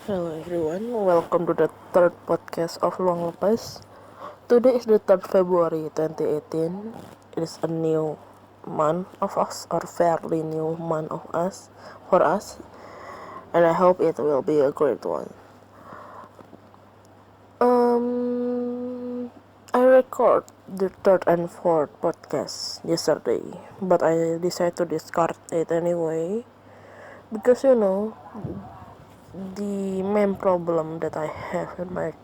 Hello everyone, welcome to the third podcast of Long Lepas. Today is the 3rd February 2018. It is a new month of us, or fairly new month of us, for us, and I hope it will be a great one. I record the third and fourth podcast yesterday, but I decided to discard it anyway because the main problem that I have in my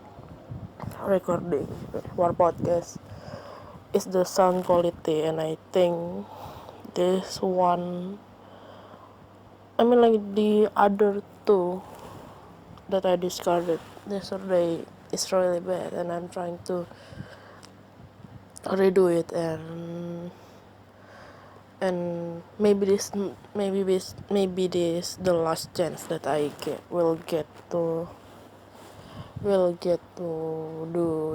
recording for podcast is the sound quality, and I think this one, like the other two that I discarded yesterday is really bad, and I'm trying to redo it, and maybe this the last chance that I will get to do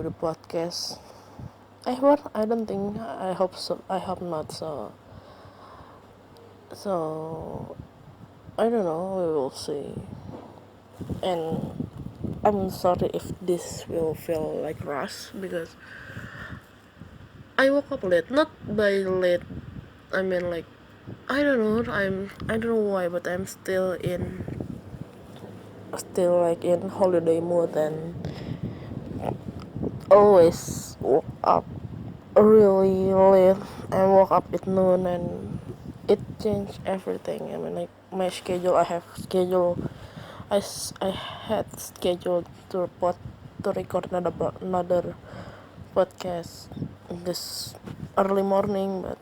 the podcast. I don't think. I hope so. I hope not. So I don't know. We will see. And I'm sorry if this will feel like rush because I woke up late. Not by late. I mean like I don't know. I don't know why, but I'm still like in holiday mood, and always woke up really late and woke up at noon, and it changed everything. Like my schedule, I had scheduled to record another podcast this early morning, but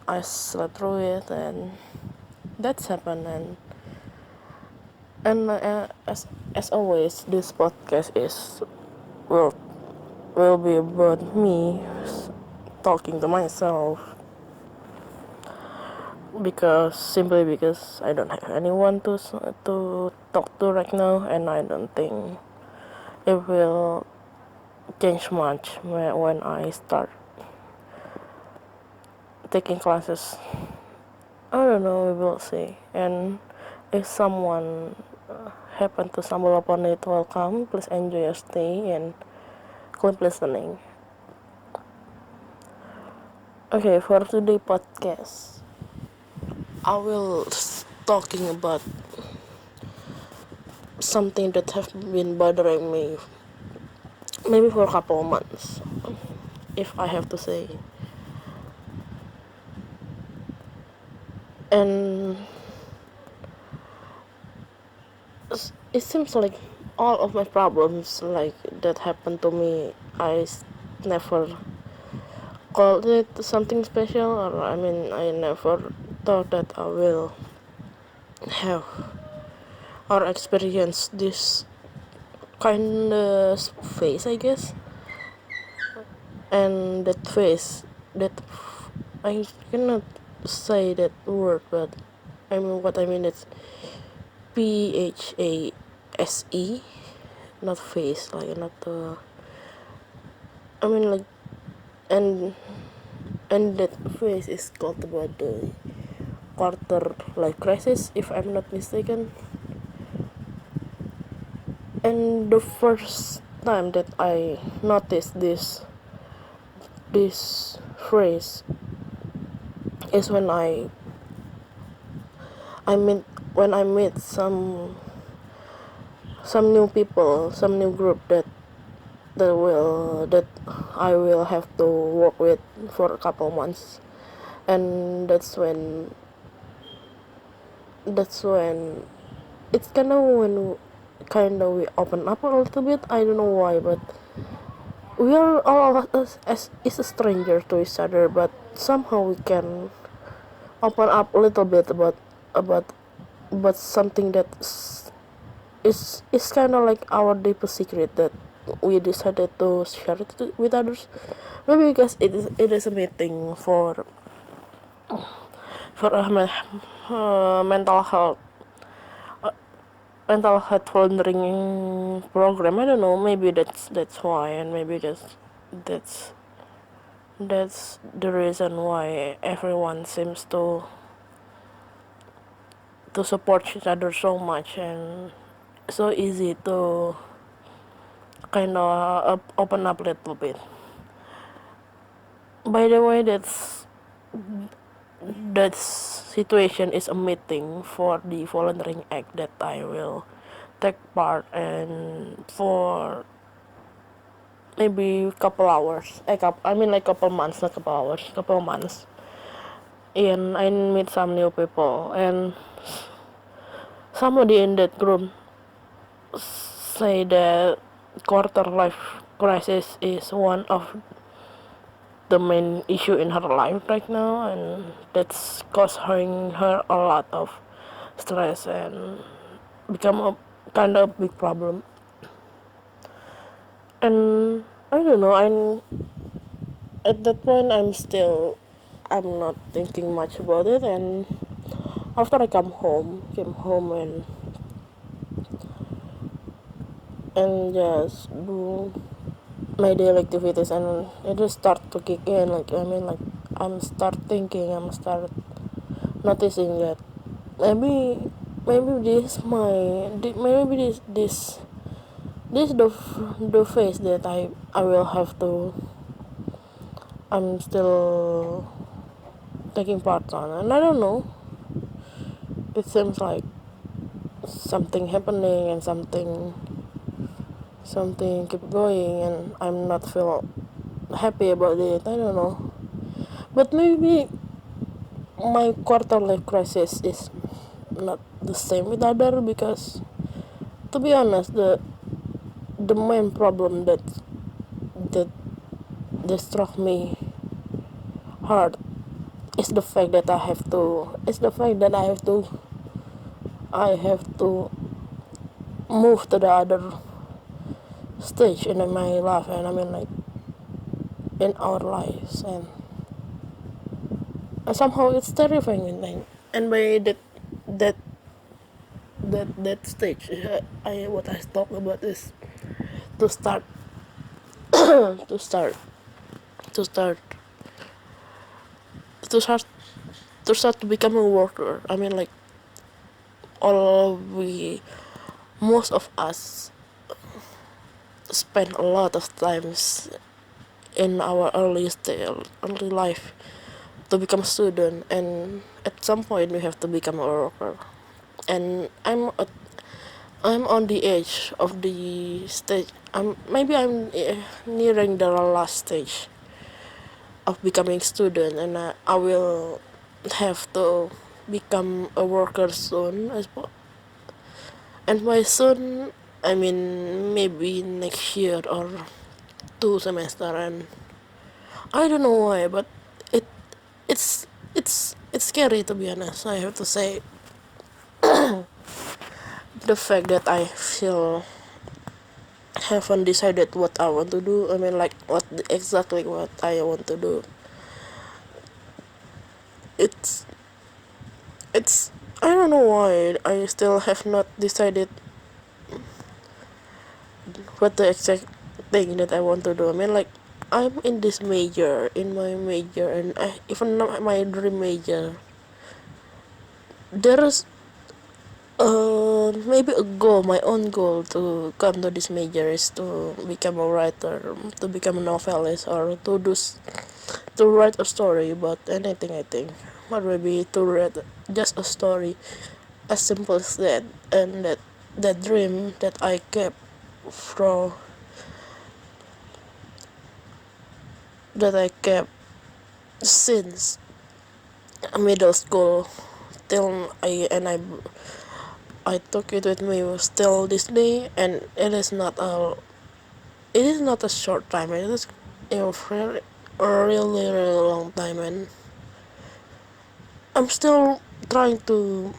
I slept through it, and that's happened. And as always, this podcast will will be about me talking to myself, because I don't have anyone to talk to right now, and I don't think it will change much when I start taking classes. I don't know, we will see. And if someone happen to stumble upon it, welcome. Please enjoy your stay and keep listening. Okay, for today podcast, I will talking about something that have been bothering me maybe for a couple of months, if I have to say. And it seems like all of my problems like that happened to me, never called it something special, or I never thought that I will have or experience this kind of phase, I guess. And that phase, that I cannot say that word, but what I mean is PHASE, not phase, like not like and that phase is called about the quarter life crisis, if I'm not mistaken. And the first time that I noticed this phrase is I meet when I meet some new people, some new group that I will have to work with for a couple months. And that's when it's kind of we open up a little bit. I don't know why, but we are all of us as is a stranger to each other, but somehow we can open up a little bit about something that is kind of like our deepest secret that we decided to share it with others. Maybe because it is a meeting for mental health volunteering program. I don't know, maybe that's why, and maybe that's that's the reason why everyone seems to support each other so much, and so easy to kind of open up a little bit. By the way, that situation is a meeting for the volunteering act that I will take part and for maybe couple hours. I mean like couple months, not couple hours, couple months. And I meet some new people, and somebody in that group say that quarter life crisis is one of the main issue in her life right now, and that's causing her a lot of stress and become a kind of big problem. And I don't know, I'm at that point I'm not thinking much about it. And after I came home and just do my daily activities, and it just start to kick in. Like I mean, like I'm start noticing that maybe maybe this the phase that I will have to I'm still taking part on, and I don't know. It seems like something happening and something keep going, and I'm not feel happy about it. I don't know, but maybe my quarter life crisis is not the same with other, because to be honest, the main problem that that struck me hard is the fact that I have to move to the other stage in my life, and I mean like in our lives, and somehow it's terrifying. And by that that stage, I what I talk about is to start to start to start to start to start to become a worker. I mean like all we most of us spend a lot of times in our early life to become a student, and at some point we have to become a worker. And I'm on the edge of the stage. I'm nearing the last stage of becoming student, and I will have to become a worker soon. And by soon, I mean maybe next year or 2 semester, and I don't know why, but it it's scary, to be honest. I have to say, the fact that I feel haven't decided what I want to do. I mean like exactly what I want to do. It's it's I don't know why I still have not decided what the exact thing that I want to do. I mean like I'm in this major, in my major, and even not my dream major. There's maybe a goal, my own goal to come to this major is to become a writer, to become a novelist, or to write a story about anything. I think, or maybe to write just a story as simple as that. And that dream that I kept from that I kept since middle school till I took it with me still this day. And it is not a short time. It is a really really long time, and I'm still trying to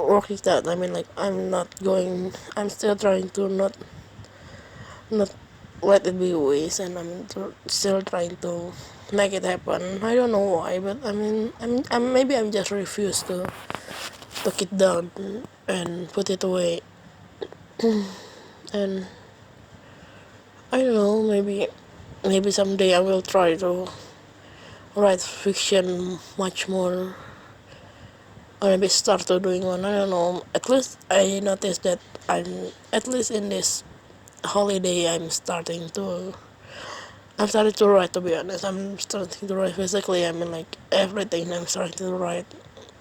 work it out. I mean like I'm still trying to not let it be waste, and still trying to make it happen. I don't know why, but I mean maybe I'm just refused to took it down and put it away. And I don't know, maybe someday I will try to write fiction much more or maybe start to doing one. I don't know. At least I noticed that I'm at least in this holiday I'm starting to write, to be honest. I'm starting to write physically. I mean, like, everything I'm starting to write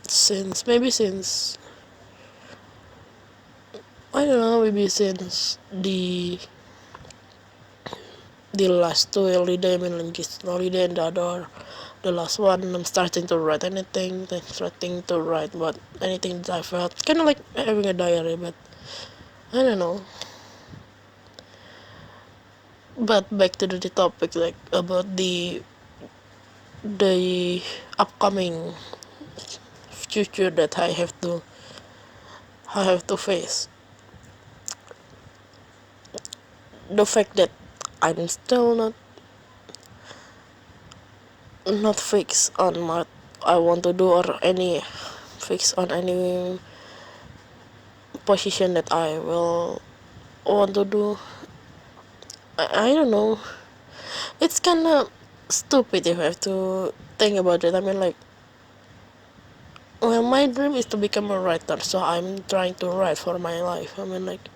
since I don't know, maybe since the last two holiday. I mean, like, just holiday and the last one. I'm starting to write anything. I'm starting to write about anything that I felt. Kind of like having a diary, but I don't know. But back to the topic, like, about the upcoming future that I have to face. The fact that I'm still not fixed on what I want to do, or any fixed on any position that I will want to do. I don't know. It's kind of stupid if I have to think about it. I mean, like, well, my dream is to become a writer, so I'm trying to write for my life. I mean, like,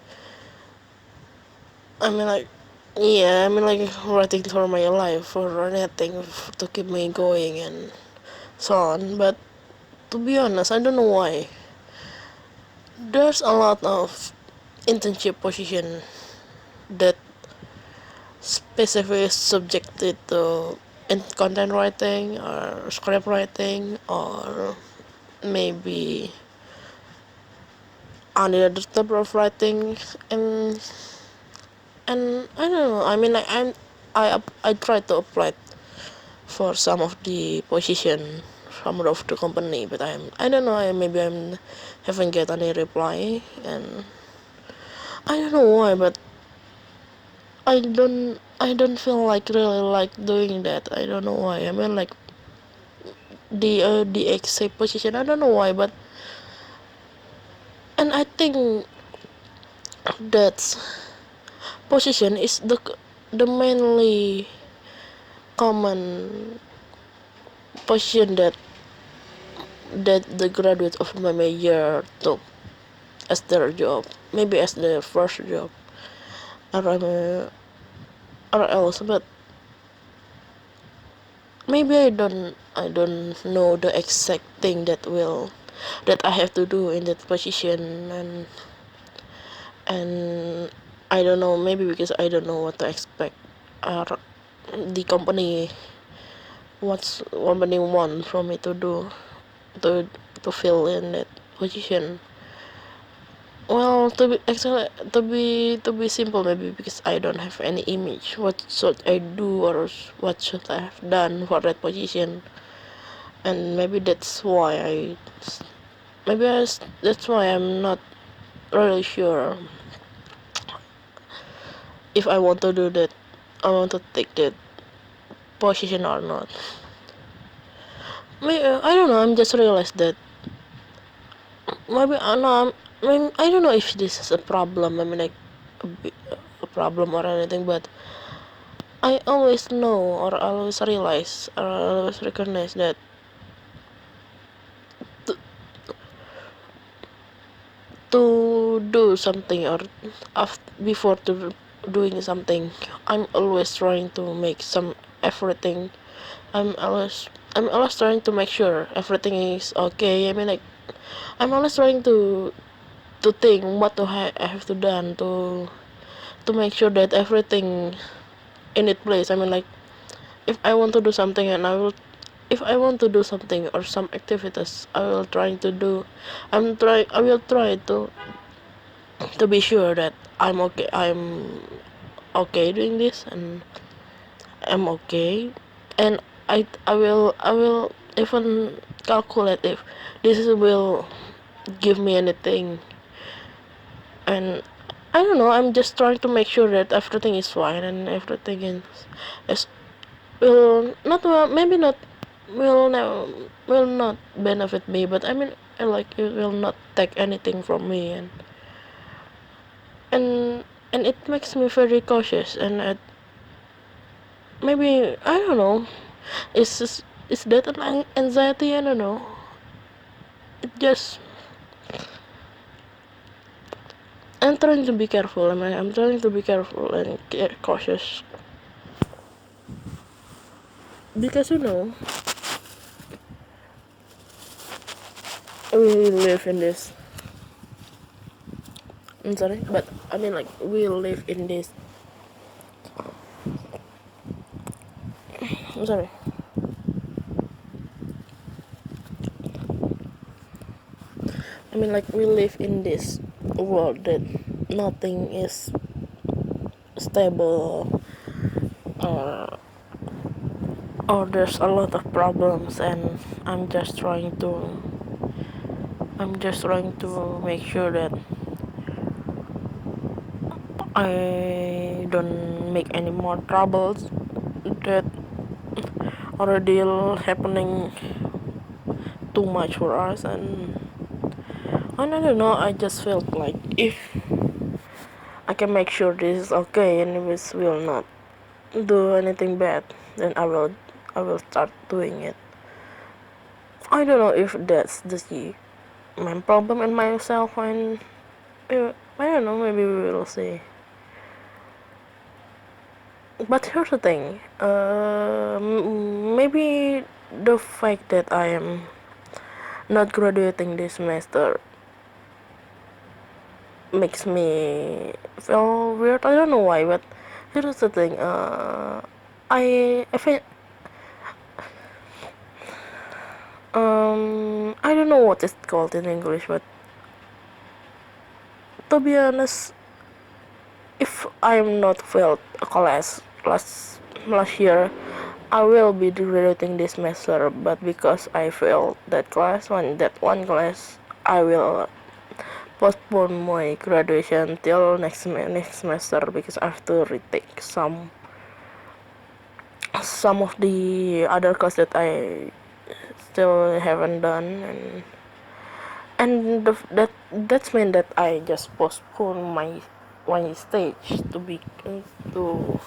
yeah, I mean, like, writing for my life, for anything to keep me going and so on. But to be honest, I don't know why. There's a lot of internship position that specifically subjected to in content writing or script writing, or maybe another type of writing, and I don't know. I mean, like, I tried to apply for some of the position from of the company, but I don't know. Maybe I'm haven't get any reply, and I don't know why, but I don't feel like really like doing that. I don't know why. I mean, like, the exact position. I don't know why, but and I think that position is the mainly common position that the graduates of my major took as their job, maybe as their first job, or or else. But maybe I don't know the exact thing that I have to do in that position, and I don't know, maybe because I don't know what to expect, or the company want from me to do, to fill in that position. Well, to be simple, maybe because I don't have any image. What should I do, or what should I have done for that position? And maybe that's why I'm not really sure if I want to do that. I want to take that position or not. I don't know. I'm just realized that maybe I know. I don't know if this is a problem. I mean, like, a problem or anything, but I always know, or I always realize, or I always recognize that to, to do something, or before to doing something, I'm always trying to make some everything. I'm always trying to make sure everything is okay. I mean, like, I'm always trying to think what I have to done to make sure that everything in its place. I mean, like, if I want to do something, and if I want to do something or some activities, I will try to be sure that I'm okay doing this, and I'm okay, and I will even calculate if this will give me anything. And I don't know, I'm just trying to make sure that everything is fine, and everything is will not, well, maybe not, will not benefit me, but I mean, like, it will not take anything from me, and and it makes me very cautious, and maybe I don't know, is that an anxiety? I don't know. it just I'm trying to be careful. I'm trying to be careful and cautious because we live in this. I'm sorry, but I mean like we live in this. I'm sorry. I mean like we live in this world that nothing is stable or or there's a lot of problems and I'm just trying to make sure that I don't make any more troubles that already happening too much for us. And I don't know, I just felt like if I can make sure this is okay and this will not do anything bad, then I will start doing it. I don't know if that's the main problem in myself, and I don't know, maybe we will see. But here's the thing, maybe the fact that I am not graduating this semester makes me feel weird. I don't know why, but here's the thing. I feel I don't know what it's called in English, but to be honest, if I'm not failed a class last year, I will be graduating this semester. But because I failed that one class, I will postpone my graduation till next semester because I have to retake some of the other course that I still haven't done, and that's mean that I just postpone my stage to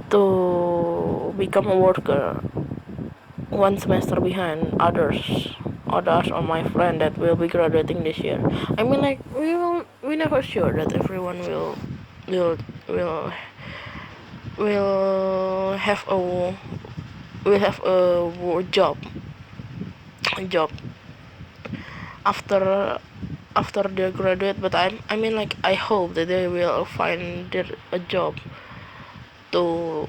to become a worker one semester behind others or my friend that will be graduating this year. I mean like we never sure that everyone will will will have a job after they graduate, but I mean like I hope that they will find a job to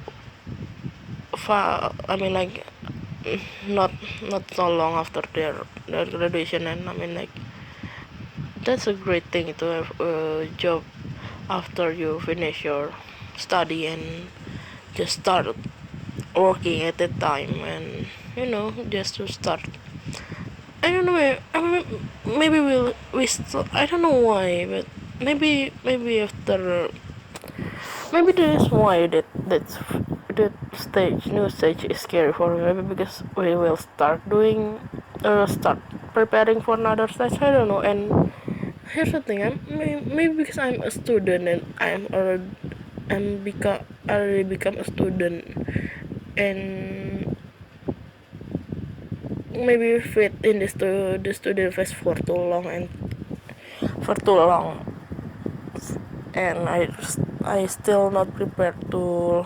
I mean like not not so long after their graduation. And I mean like that's a great thing to have a job after you finish your study and just start working at that time, and just to start. I don't know. I mean, maybe we still. I don't know why, but maybe after maybe that is why that new stage is scary for me. Maybe because we will start preparing for another stage. I don't know. And here's the thing. Maybe because I'm a student and already become a student, and maybe fit in the student phase for too long, and I still not prepared to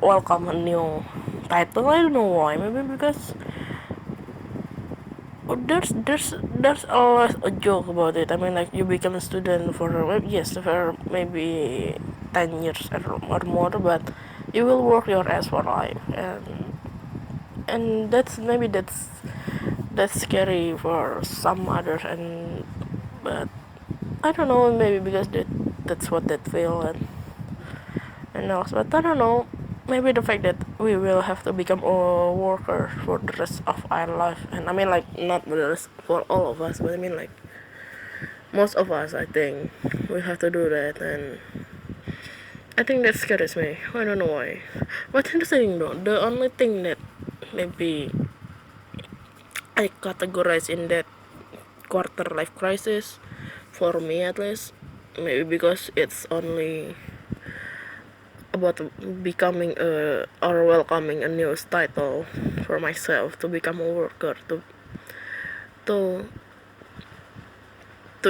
welcome a new title. I don't know why. Maybe because there's always a joke about it. I mean, like you become a student for maybe 10 years or more, but you will work your ass for life, and that's scary for some others. And but I don't know, maybe because that's what they feel, and also, but I don't know, maybe the fact that we will have to become a worker for the rest of our life. And I mean like not the rest for all of us, but I mean like most of us, I think we have to do that. And I think that scares me. I don't know why. But interesting though, the only thing that maybe I categorize in that quarter life crisis, for me at least, maybe because it's only about becoming or welcoming a new title for myself to become a worker, to to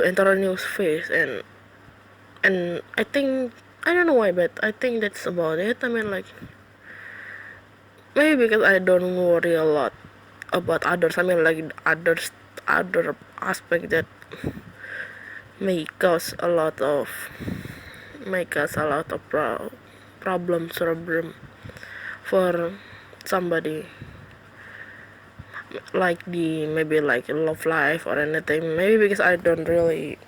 enter a new phase. And I think, I don't know why, but I think that's about it. I mean, like, maybe because I don't worry a lot about others. I mean, like, other aspect that may cause a lot of problems or for somebody, like the maybe like love life or anything. Maybe because I don't really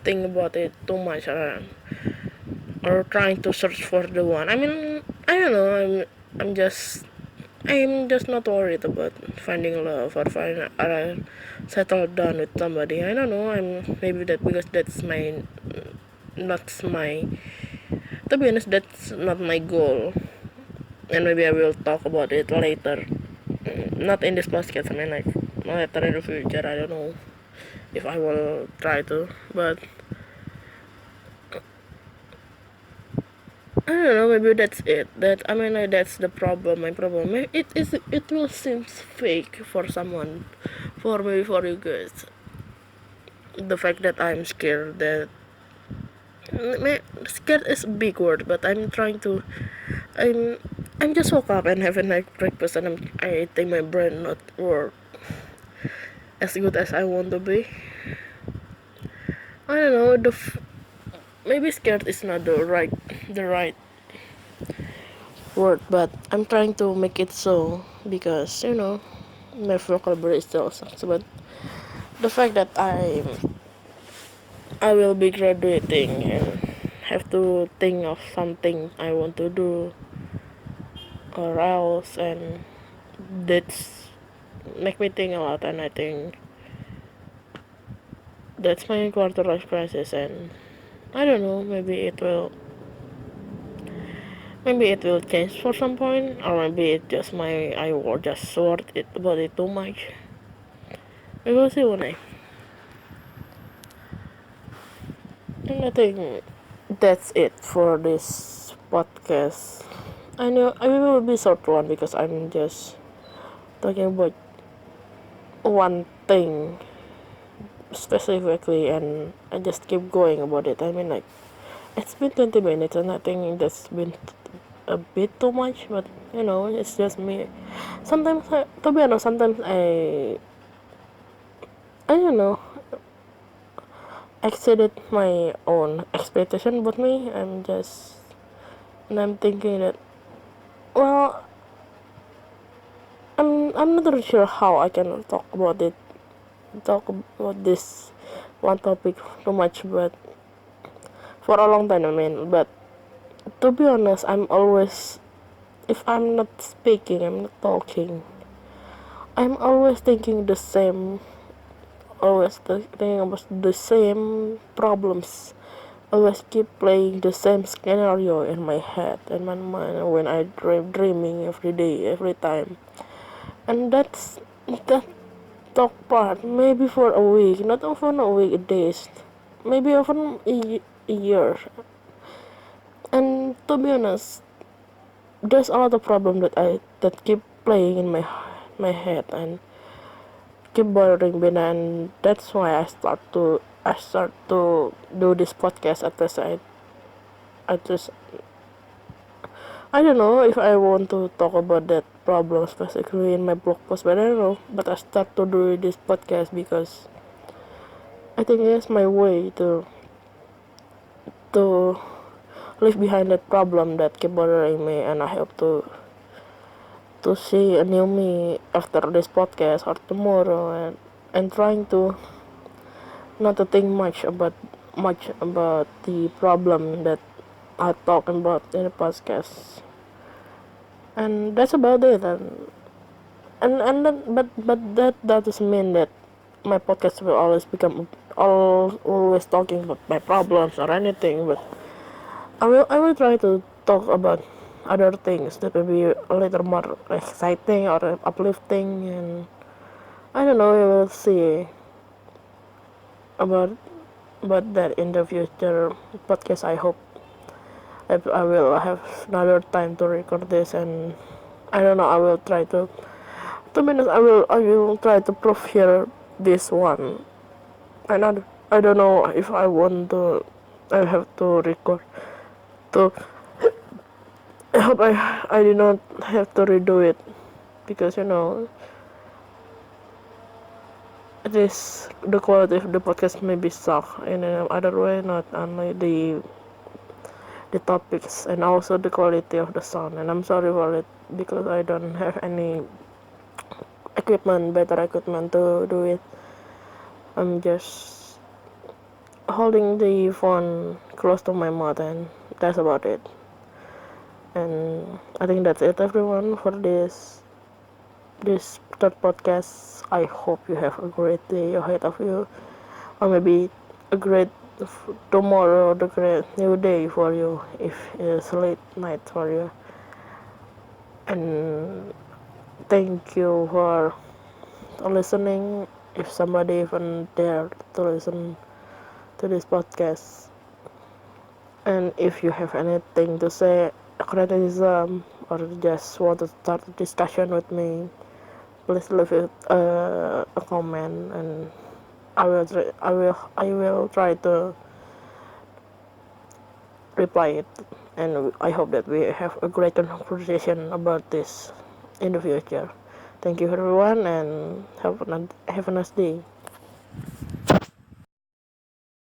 think about it too much, or trying to search for the one. I mean, I don't know. I'm just not worried about finding love or finding settled down with somebody. I don't know. Maybe that because that's my not my to be honest, that's not my goal. And maybe I will talk about it later. Not in this podcast. I mean, like, later in the future. I don't know if I will try to, but I don't know. Maybe that's it. That I mean, like, that's the problem. My problem. It is. It will seem fake for someone, for maybe for you guys. The fact that I'm scared. Scared is a big word, but I'm trying to. I'm. I'm just woke up and having like breakfast, and I think my brain not work as good as I want to be. I don't know. Maybe scared is not the right word, but I'm trying to make it so, because my vocabulary still sucks. But the fact that I will be graduating and have to think of something I want to do or else, and that's make me think a lot. And I think that's my quarter life crisis. And I don't know, maybe it will change for some point, or maybe it just I will just sort it about it too much. We will see one day. And I think that's it for this podcast. I know I will be short one because I'm just talking about one thing specifically, and I just keep going about it. I mean, like, it's been 20 minutes, and I think that's been a bit too much, but it's just me. Sometimes, to be honest, sometimes I don't know, exceeded my own expectation about me. And I'm thinking that, well, I'm not really sure how I can talk about this one topic too much, but for a long time, I mean. But to be honest, I'm always, if I'm not speaking, I'm not talking, I'm always thinking the same, always thinking about the same problems, always keep playing the same scenario in my head and my mind when I dreaming every day, every time. And that talk part, maybe for a week, not even a week, days, maybe even a year. And to be honest, there's a lot of problem that keep playing in my head and keep bothering me. And that's why I start to do this podcast. At least I don't know if I want to talk about that problem specifically in my blog post, but I don't know. But I start to do this podcast because I think it's my way to leave behind that problem that keep bothering me, and I hope to see a new me after this podcast or tomorrow, and trying to not to think much about the problem that I talk about in the podcast. And that's about it. But that doesn't mean that my podcast will always become always talking about my problems or anything. But I will try to talk about other things that will be a little more exciting or uplifting. And I don't know, we will see about that in the future podcast. I hope I will have another time to record this, and I don't know. I will try to. 2 minutes. I will try to prove here this one. And I don't know if I want to. I have to record. To I hope I did not have to redo it because it is the quality of the podcast maybe suck in other way, not only the topics and also the quality of the sound. And I'm sorry for it because I don't have any better equipment to do it. I'm just holding the phone close to my mouth and that's about it. And I think that's it, everyone, for this third podcast. I hope you have a great day ahead of you, or maybe a great tomorrow, the great new day for you if it's late night for you. And thank you for listening. If somebody even dare to listen to this podcast, and if you have anything to say, criticism, or just want to start a discussion with me, please leave it a comment, and I will try to reply it. And I hope that we have a great conversation about this in the future. Thank you everyone, and have a nice day.